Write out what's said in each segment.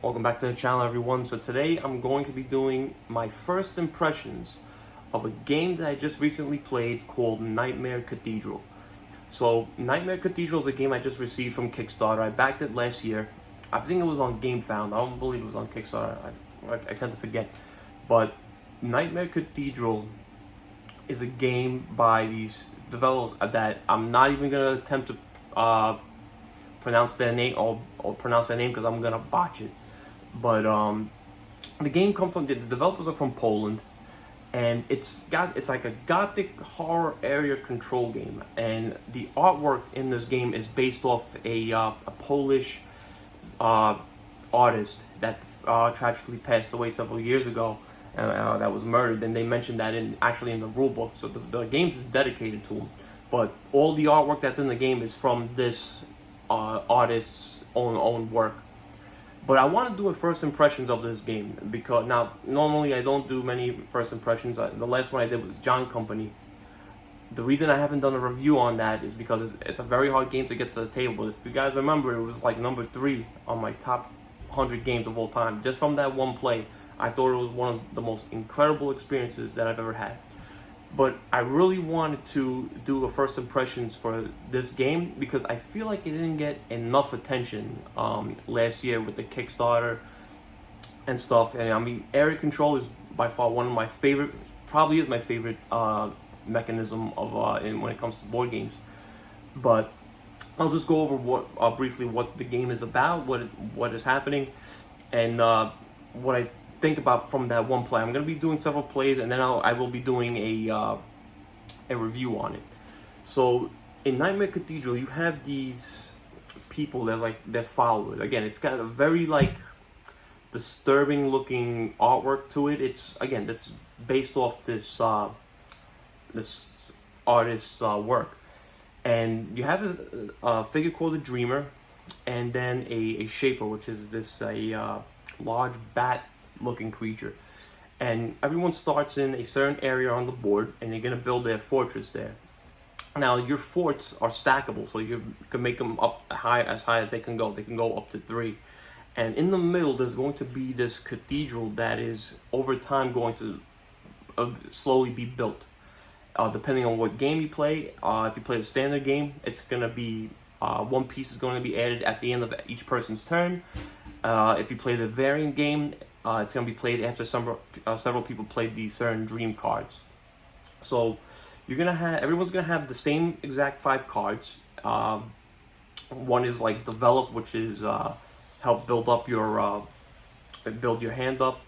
Welcome back to the channel, everyone. So today I'm going to be doing my first impressions of a game that I just recently played called Nightmare Cathedral. So Nightmare Cathedral is a game I just received from Kickstarter. I backed it last year. I think it was on GameFound. I don't believe it was on Kickstarter. I tend to forget. But Nightmare Cathedral is a game by these developers that I'm not even going to attempt to pronounce their name or pronounce their name because I'm going to botch it. But the game comes from, the developers are from Poland, and it's like a gothic horror area control game, and the artwork in this game is based off a Polish artist that tragically passed away several years ago, that was murdered, and they mentioned that in the rule book. So the game is dedicated to him, but all the artwork that's in the game is from this artist's own work. But I want to do a first impressions of this game because now normally I don't do many first impressions. The last one I did was John Company. The reason I haven't done a review on that is because it's a very hard game to get to the table. If you guys remember, it was like number 3 on my top 100 games of all time. Just from that one play, I thought it was one of the most incredible experiences that I've ever had. But I really wanted to do a first impressions for this game because I feel like it didn't get enough attention last year with the Kickstarter and stuff. And I mean, area control is by far one of my favorite, probably is my favorite mechanism of when it comes to board games. But I'll just go over briefly what the game is about, what is happening, and what I think about from that one play. I'm going to be doing several plays, and then I will be doing a review on it. So in Nightmare Cathedral, you have these people that they're followers. Again, it's got a very disturbing looking artwork to it. It's that's based off this this artist's work, and you have a figure called a Dreamer, and then a Shaper, which is this large bat looking creature, and everyone starts in a certain area on the board, and you're going to build their fortress there. Now your forts are stackable, so you can make them up as high as they can go. They can go up to 3, and in the middle there's going to be this cathedral that is over time going to slowly be built, depending on what game you play. If you play the standard game, it's going to be one piece is going to be added at the end of each person's turn. If you play the variant game, it's going to be played after several people played these certain dream cards. So everyone's going to have the same exact 5 cards. One is like develop, which is help build up build your hand up.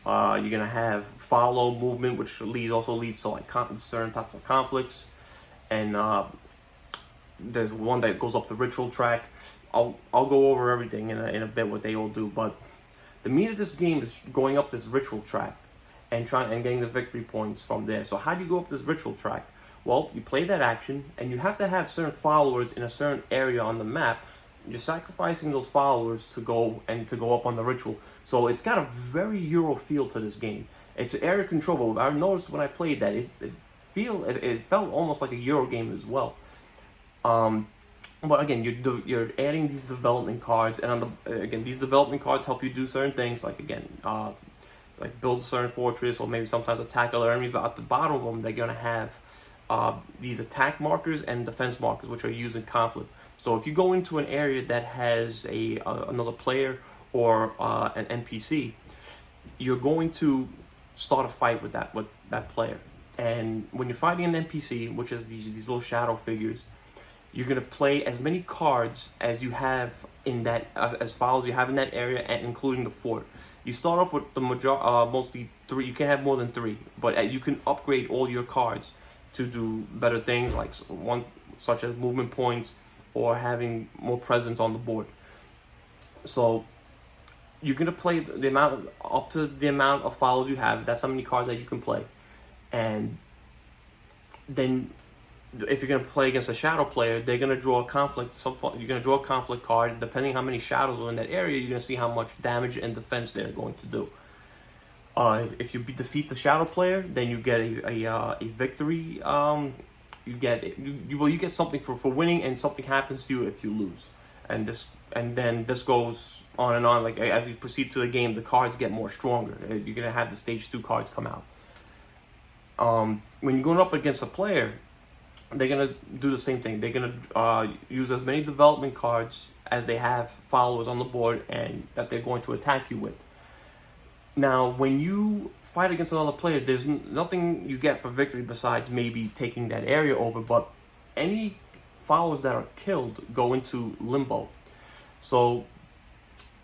You're going to have follow, movement, which also leads to certain types of conflicts. And there's one that goes up the ritual track. I'll go over everything in a bit, what they all do, but the meat of this game is going up this ritual track and getting the victory points from there. So how do you go up this ritual track? Well, you play that action, and you have to have certain followers in a certain area on the map. You're sacrificing those followers to go up on the ritual. So it's got a very Euro feel to this game. It's area control, but I noticed when I played that it felt almost like a Euro game as well. But again, you're adding these development cards, and these development cards help you do certain things, like build a certain fortress, or maybe sometimes attack other enemies. But at the bottom of them, they're gonna have these attack markers and defense markers, which are used in conflict. So if you go into an area that has another player or an NPC, you're going to start a fight with that player. And when you're fighting an NPC, which is these little shadow figures, you're going to play as many cards as you have in that, as files you have in that area, and including the fort. You start off with the mostly 3. You can't have more than 3, but you can upgrade all your cards to do better things, like such as movement points or having more presence on the board. So you're going to play up to the amount of files you have. That's how many cards that you can play. And then if you're going to play against a shadow player, they're going to draw a conflict. You're going to draw a conflict card. Depending how many shadows are in that area, you're going to see how much damage and defense they're going to do. If you defeat the shadow player, then you get a victory. You get something for winning, and something happens to you if you lose. And then this goes on and on. Like as you proceed through the game, the cards get more stronger. You're gonna have the stage 2 cards come out. When you're going up against a player, they're gonna do the same thing. They're gonna use as many development cards as they have followers on the board, and that they're going to attack you with. Now, when you fight against another player, there's nothing you get for victory besides maybe taking that area over. But any followers that are killed go into limbo. So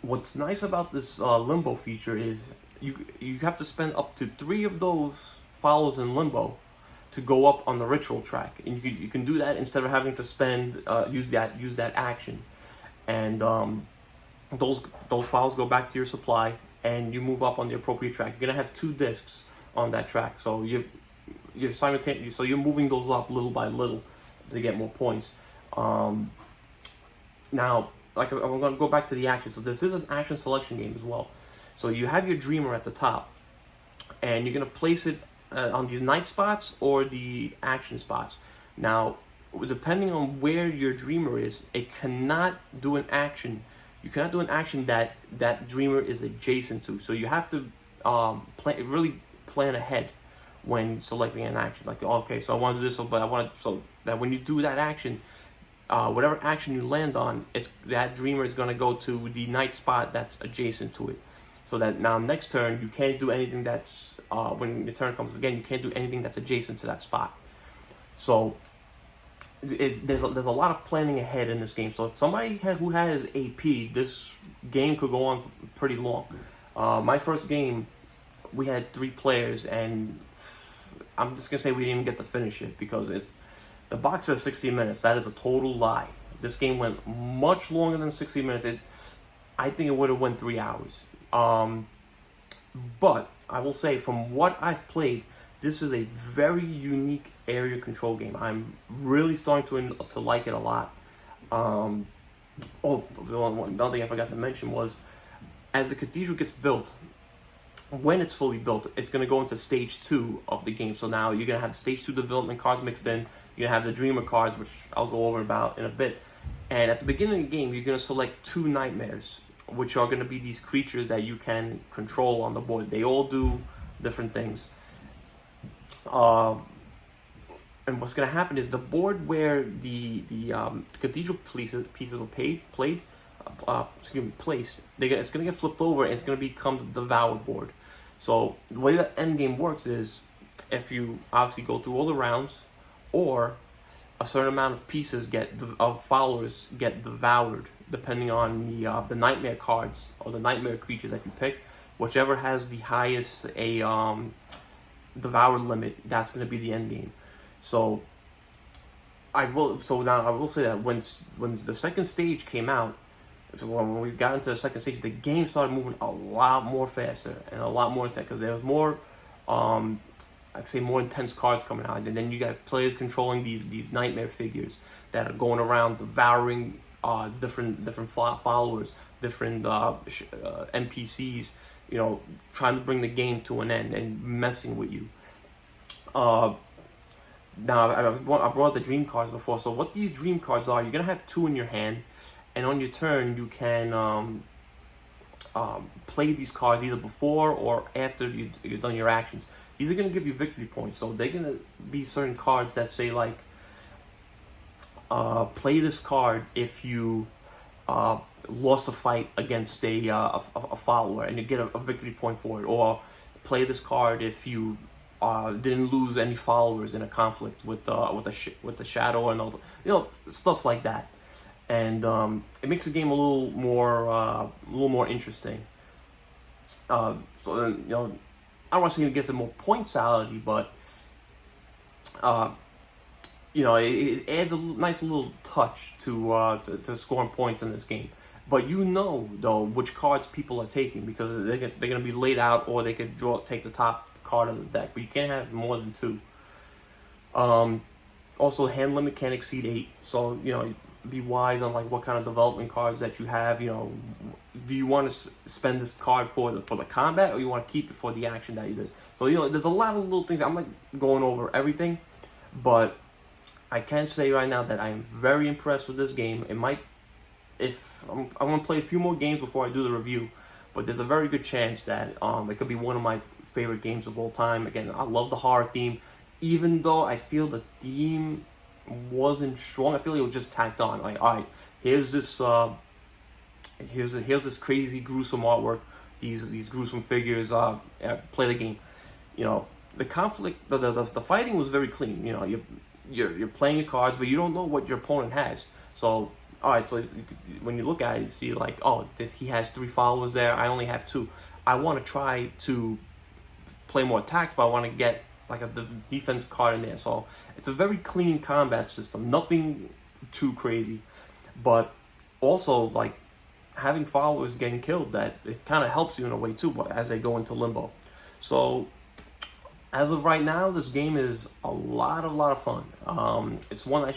what's nice about this limbo feature is you have to spend up to 3 of those followers in limbo to go up on the ritual track, and you can do that instead of having to spend use that action, and those followers go back to your supply, and you move up on the appropriate track. You're gonna have 2 discs on that track, so you're simultaneously, so you're moving those up little by little to get more points. Now, like, I'm gonna go back to the action. So this is an action selection game as well. So you have your dreamer at the top, and you're gonna place it on these night spots or the action spots. Now, depending on where your dreamer is, it cannot do an action. You cannot do an action that dreamer is adjacent to. So you have to really plan ahead when selecting an action. Like, okay, so I want to do this, but I want to, so that when you do that action, whatever action you land on, that dreamer is going to go to the night spot that's adjacent to it. So that now next turn you can't do anything that's when your turn comes again, you can't do anything that's adjacent to that spot. So there's a lot of planning ahead in this game. So if somebody who has AP, this game could go on pretty long. My first game, we had 3 players, and I'm just gonna say we didn't even get to finish it because the box says 60 minutes. That is a total lie. This game went much longer than 60 minutes. I think it would have went 3 hours. But I will say, from what I've played, this is a very unique area control game. I'm really starting to like it a lot. Another thing I forgot to mention was, as the Cathedral gets built, when it's fully built, it's going to go into stage 2 of the game. So now you're going to have stage 2 development cards mixed in. You're going to have the Dreamer cards, which I'll go over about in a bit. And at the beginning of the game, you're going to select 2 nightmares, which are going to be these creatures that you can control on the board. They all do different things. And what's going to happen is the board where the Cathedral pieces were placed, it's going to get flipped over, and it's going to become the Devoured board. So the way the end game works is, if you obviously go through all the rounds, or a certain amount of pieces of followers get devoured, depending on the nightmare cards or the nightmare creatures that you pick. Whichever has the highest devoured limit, that's going to be the end game. So now I will say that when the second stage came out, so when we got into the second stage, the game started moving a lot more faster and a lot more intense, because there was more, I'd say, more intense cards coming out, and then you got players controlling these nightmare figures that are going around devouring different followers, different NPCs, trying to bring the game to an end and messing with you. Now, I brought the dream cards before. So what these dream cards are, you're going to have 2 in your hand, and on your turn, you can play these cards either before or after you've done your actions. These are going to give you victory points. So they're going to be certain cards that say, like, play this card if you lost a fight against a follower, and you get a victory point for it. Or play this card if you didn't lose any followers in a conflict with the shadow, and all stuff like that. And it makes the game a little more interesting. So then, I don't want to say it gets a more pointality, but it adds a nice little touch to scoring points in this game. But though, which cards people are taking, because they're going to be laid out, or they could take the top card of the deck, but you can't have more than 2. Also, hand limit can't exceed 8, so be wise on like what kind of development cards that you have. Do you want to spend this card for the combat, or you want to keep it for the action that you do? So there's a lot of little things. I'm not going over everything, but I can say right now that I am very impressed with this game. It might if I'm gonna play a few more games before I do the review, but there's a very good chance that it could be one of my favorite games of all time. Again, I love the horror theme, even though I feel the theme wasn't strong. I feel it was just tacked on. Like, all right, here's this here's this crazy gruesome artwork, these gruesome figures. Play the game. You know, the conflict, the fighting was very clean. You know, you're playing your cards, but you don't know what your opponent has. So, all right, so when you look at it, you see like, oh, he has 3 followers there. I only have 2. I want to try to play more attacks, but I want to get like the defense card in there. So it's a very clean combat system, nothing too crazy, but also like having followers getting killed, that it kind of helps you in a way too, but as they go into limbo. So as of right now, this game is a lot of fun. It's one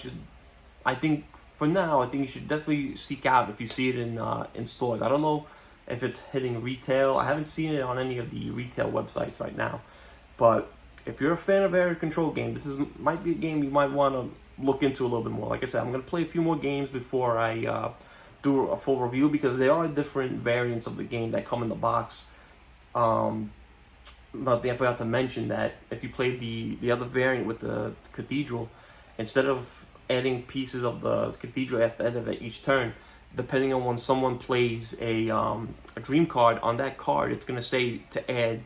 I think for now, I think you should definitely seek out if you see it in stores. I don't know if it's hitting retail. I haven't seen it on any of the retail websites right now, but if you're a fan of area control game, this might be a game you might want to look into a little bit more. Like I said, I'm going to play a few more games before I do a full review, because there are different variants of the game that come in the box. But I forgot to mention that if you play the other variant with the Cathedral, instead of adding pieces of the Cathedral at the end of each turn, depending on when someone plays a dream card, on that card it's going to say to add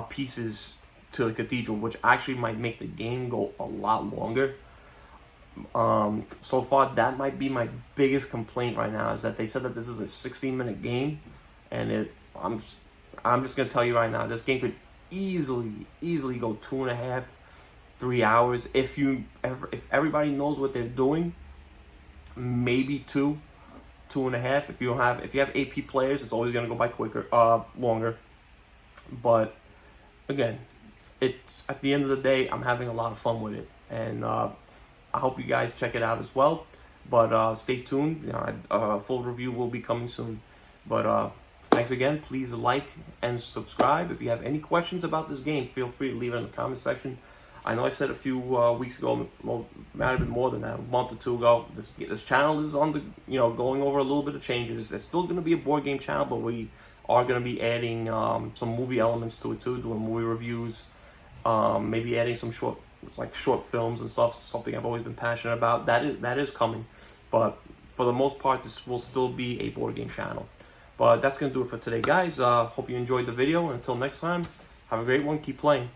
pieces to the Cathedral, which actually might make the game go a lot longer. So far, that might be my biggest complaint right now, is that they said that this is a 16-minute game, and I'm just gonna tell you right now, this game could easily go 2.5, 3 hours if everybody knows what they're doing. Maybe 2.5. If you have AP players, it's always gonna go by longer. But again, it's at the end of the day, I'm having a lot of fun with it, and I hope you guys check it out as well. But stay tuned. You know, a full review will be coming soon. But thanks again. Please like and subscribe. If you have any questions about this game, feel free to leave it in the comment section. I know I said a few weeks ago, might have been more than that, a month or 2 ago, this channel is on the, going over a little bit of changes. It's still going to be a board game channel, but we are going to be adding some movie elements to it too, doing movie reviews, maybe adding some short films and stuff, something I've always been passionate about. That is coming, but for the most part, this will still be a board game channel. But that's going to do it for today, guys. Hope you enjoyed the video. Until next time, have a great one. Keep playing.